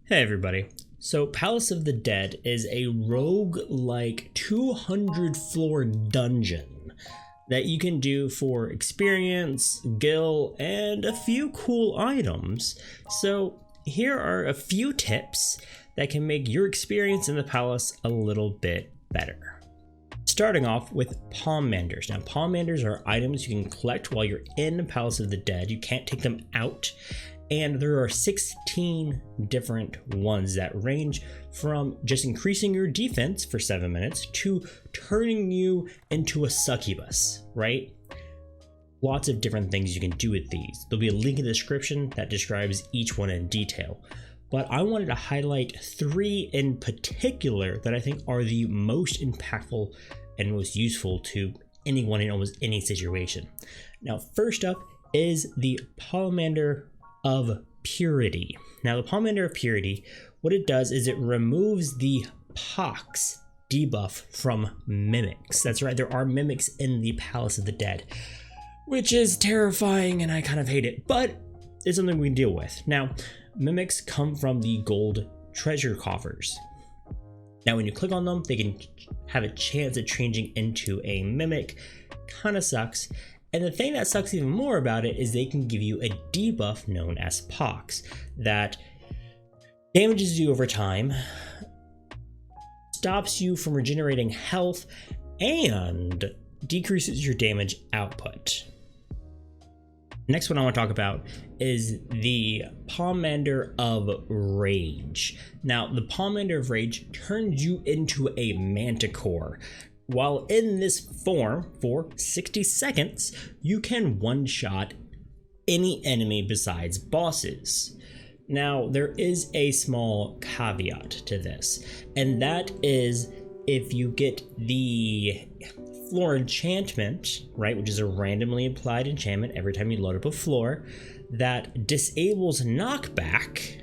Hey everybody. So Palace of the Dead is a rogue-like 200 floor dungeon that you can do for experience, gil, and a few cool items. So here are a few tips that can make your experience in the palace a little bit better. Starting off with Pomanders. Now Pomanders are items you can collect while you're in Palace of the Dead. You can't take them out. And there are 16 different ones that range from just increasing your defense for 7 minutes to turning you into a succubus, right? Lots of different things you can do with these. There'll be a link in the description that describes each one in detail. But I wanted to highlight 3 in particular that I think are the most impactful and most useful to anyone in almost any situation. Now, first up is the Pomander of Purity. Now the Pomander of Purity, what it does is it removes the pox debuff from mimics. That's right, there are mimics in the Palace of the Dead, which is terrifying and I kind of hate it, but it's something we can deal with. Now, mimics come from the gold treasure coffers. Now when you click on them, they can have a chance at changing into a mimic. Kind of sucks. And the thing that sucks even more about it is they can give you a debuff known as Pox that damages you over time, stops you from regenerating health, and decreases your damage output. Next one I want to talk about is the Pomander of Rage. Now, the Pomander of Rage turns you into a manticore. While in this form for 60 seconds, you can one-shot any enemy besides bosses. Now, there is a small caveat to this, and that is if you get the floor enchantment, right, which is a randomly applied enchantment every time you load up a floor, that disables knockback,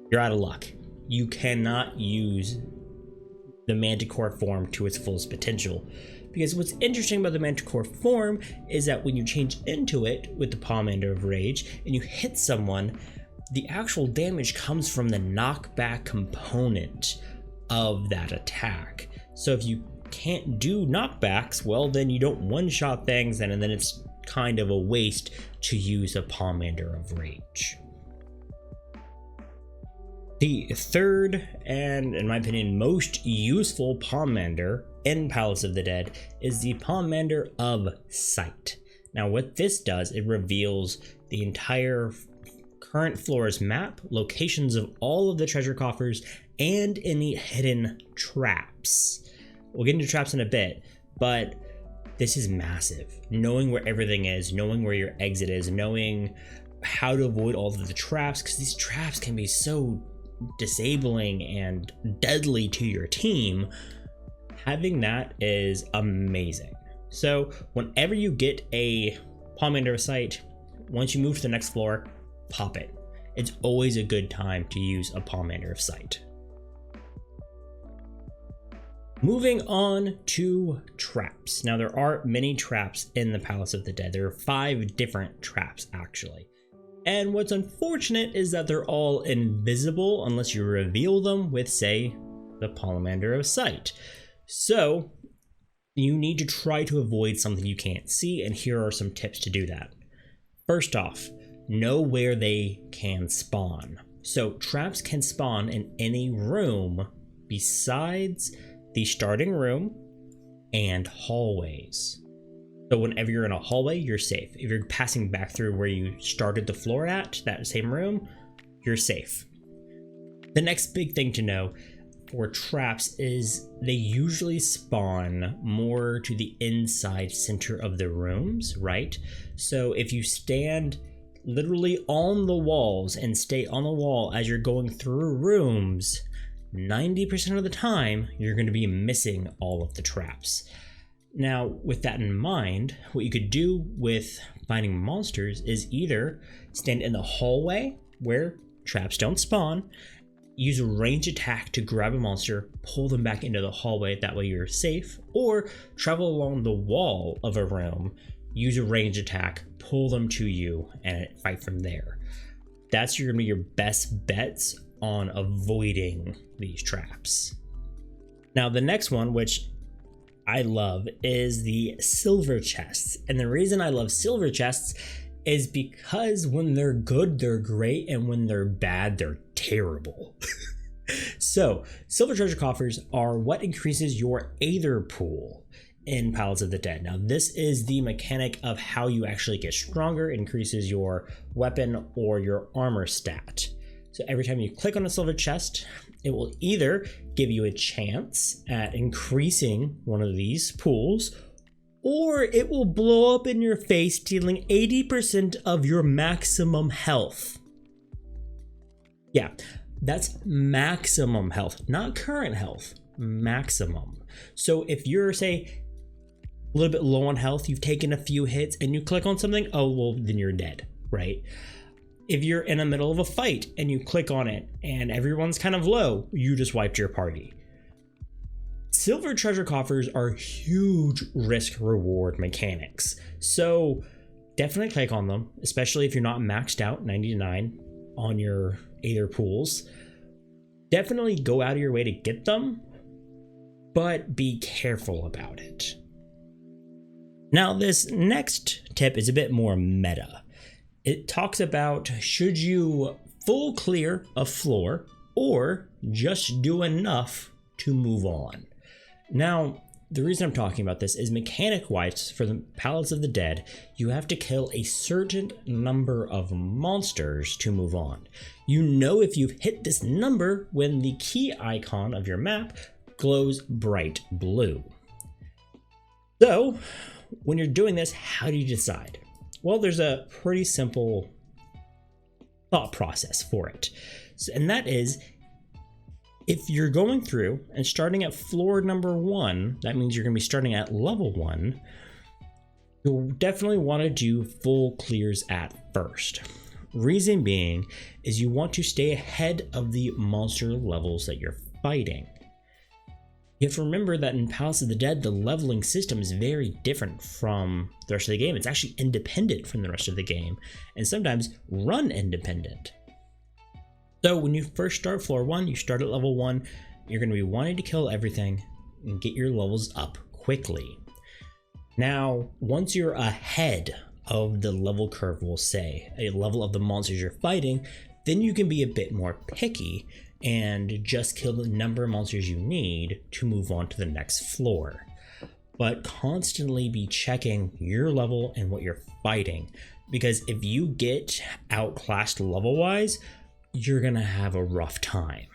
you're out of luck. You cannot use the Manticore form to its fullest potential. Because what's interesting about the Manticore form is that when you change into it with the Pomander of Rage and you hit someone, the actual damage comes from the knockback component of that attack. So if you can't do knockbacks, well then you don't one-shot things and then it's kind of a waste to use a Pomander of Rage. The third, and in my opinion, most useful Pomander in Palace of the Dead is the Pomander of Sight. Now what this does, it reveals the entire current floor's map, locations of all of the treasure coffers, and any hidden traps. We'll get into traps in a bit, but this is massive. Knowing where everything is, knowing where your exit is, knowing how to avoid all of the traps, because these traps can be so disabling and deadly to your team. Having that is amazing. So whenever you get a Pomander of Sight, once you move to the next floor, pop it. It's always a good time to use a Pomander of Sight. Moving on to traps. Now there are many traps in the Palace of the Dead. There are 5 different traps actually. And what's unfortunate is that they're all invisible unless you reveal them with, say, the Pomander of Sight. So you need to try to avoid something you can't see, and here are some tips to do that. First off, know where they can spawn. So traps can spawn in any room besides the starting room and hallways. So whenever you're in a hallway, you're safe. If you're passing back through where you started the floor at, that same room, you're safe. The next big thing to know for traps is they usually spawn more to the inside center of the rooms, right? So if you stand literally on the walls and stay on the wall as you're going through rooms, 90% of the time, you're going to be missing all of the traps. Now, with that in mind, what you could do with finding monsters is either stand in the hallway where traps don't spawn, use a range attack to grab a monster, pull them back into the hallway, that way you're safe, or travel along the wall of a room, use a range attack, pull them to you, and fight from there. That's gonna be your best bets on avoiding these traps. Now, the next one, which I love, is the silver chests. And the reason I love silver chests is because when they're good, they're great, and when they're bad, they're terrible. So, silver treasure coffers are what increases your Aether pool in Palace of the Dead. Now, this is the mechanic of how you actually get stronger, increases your weapon or your armor stat. So every time you click on a silver chest, it will either give you a chance at increasing one of these pools, or it will blow up in your face, dealing 80% of your maximum health. Yeah, that's maximum health, not current health, maximum. So if you're, say, a little bit low on health, you've taken a few hits, and you click on something, oh, well, then you're dead, right? If you're in the middle of a fight and you click on it and everyone's kind of low, you just wiped your party. Silver treasure coffers are huge risk reward mechanics. So definitely click on them, especially if you're not maxed out 99 on your Aether pools. Definitely go out of your way to get them, but be careful about it. Now, this next tip is a bit more meta. It talks about, should you full clear a floor or just do enough to move on? Now, the reason I'm talking about this is mechanic-wise, for the Palace of the Dead, you have to kill a certain number of monsters to move on. You know if you've hit this number when the key icon of your map glows bright blue. So, when you're doing this, how do you decide? Well, there's a pretty simple thought process for it. And that is, if you're going through and starting at floor number 1, that means you're going to be starting at level 1, you'll definitely want to do full clears at first. Reason being is you want to stay ahead of the monster levels that you're fighting. You have to remember that in Palace of the Dead, the leveling system is very different from the rest of the game. It's actually independent from the rest of the game, and sometimes run independent. So when you first start floor 1, you start at level 1, you're going to be wanting to kill everything and get your levels up quickly. Now, once you're ahead of the level curve, we'll say, a level of the monsters you're fighting, then you can be a bit more picky and just kill the number of monsters you need to move on to the next floor. But constantly be checking your level and what you're fighting, because if you get outclassed level-wise, you're gonna have a rough time.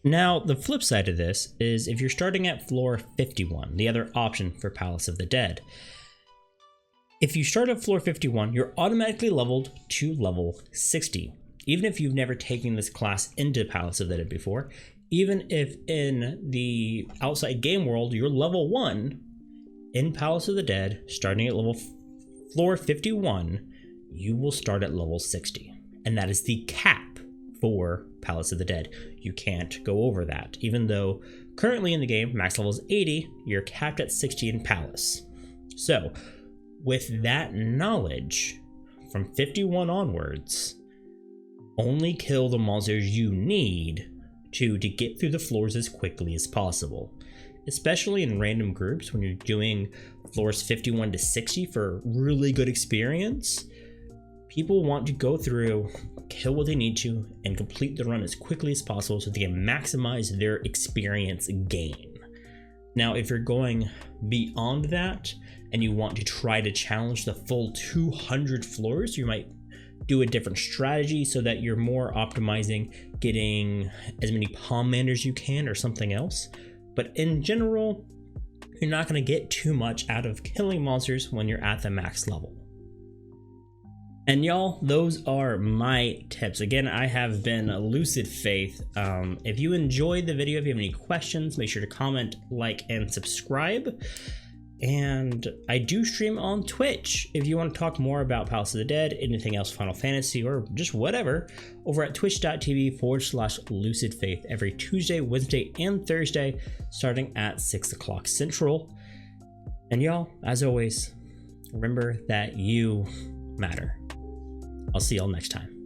Now, the flip side of this is if you're starting at floor 51, the other option for Palace of the Dead. If you start at floor 51, you're automatically leveled to level 60. Even if you've never taken this class into Palace of the Dead before, even if in the outside game world you're level 1, in Palace of the Dead, starting at floor 51, you will start at level 60. And that is the cap for Palace of the Dead. You can't go over that. Even though currently in the game, max level is 80, you're capped at 60 in Palace. So, with that knowledge, from 51 onwards, only kill the monsters you need to get through the floors as quickly as possible. Especially in random groups when you're doing floors 51 to 60 for really good experience. People want to go through, kill what they need to, and complete the run as quickly as possible so they can maximize their experience gain. Now, if you're going beyond that and you want to try to challenge the full 200 floors, you might do a different strategy so that you're more optimizing getting as many Pomander as you can or something else. But in general, you're not going to get too much out of killing monsters when you're at the max level. And y'all, those are my tips. Again, I have been Lucid Faith. If you enjoyed the video, if you have any questions, make sure to comment, like, and subscribe. And I do stream on Twitch. If you want to talk more about Palace of the Dead, anything else Final Fantasy, or just whatever, over at twitch.tv/LucidFaith every Tuesday, Wednesday, and Thursday, starting at 6 o'clock Central. And y'all, as always, remember that you matter. I'll see y'all next time.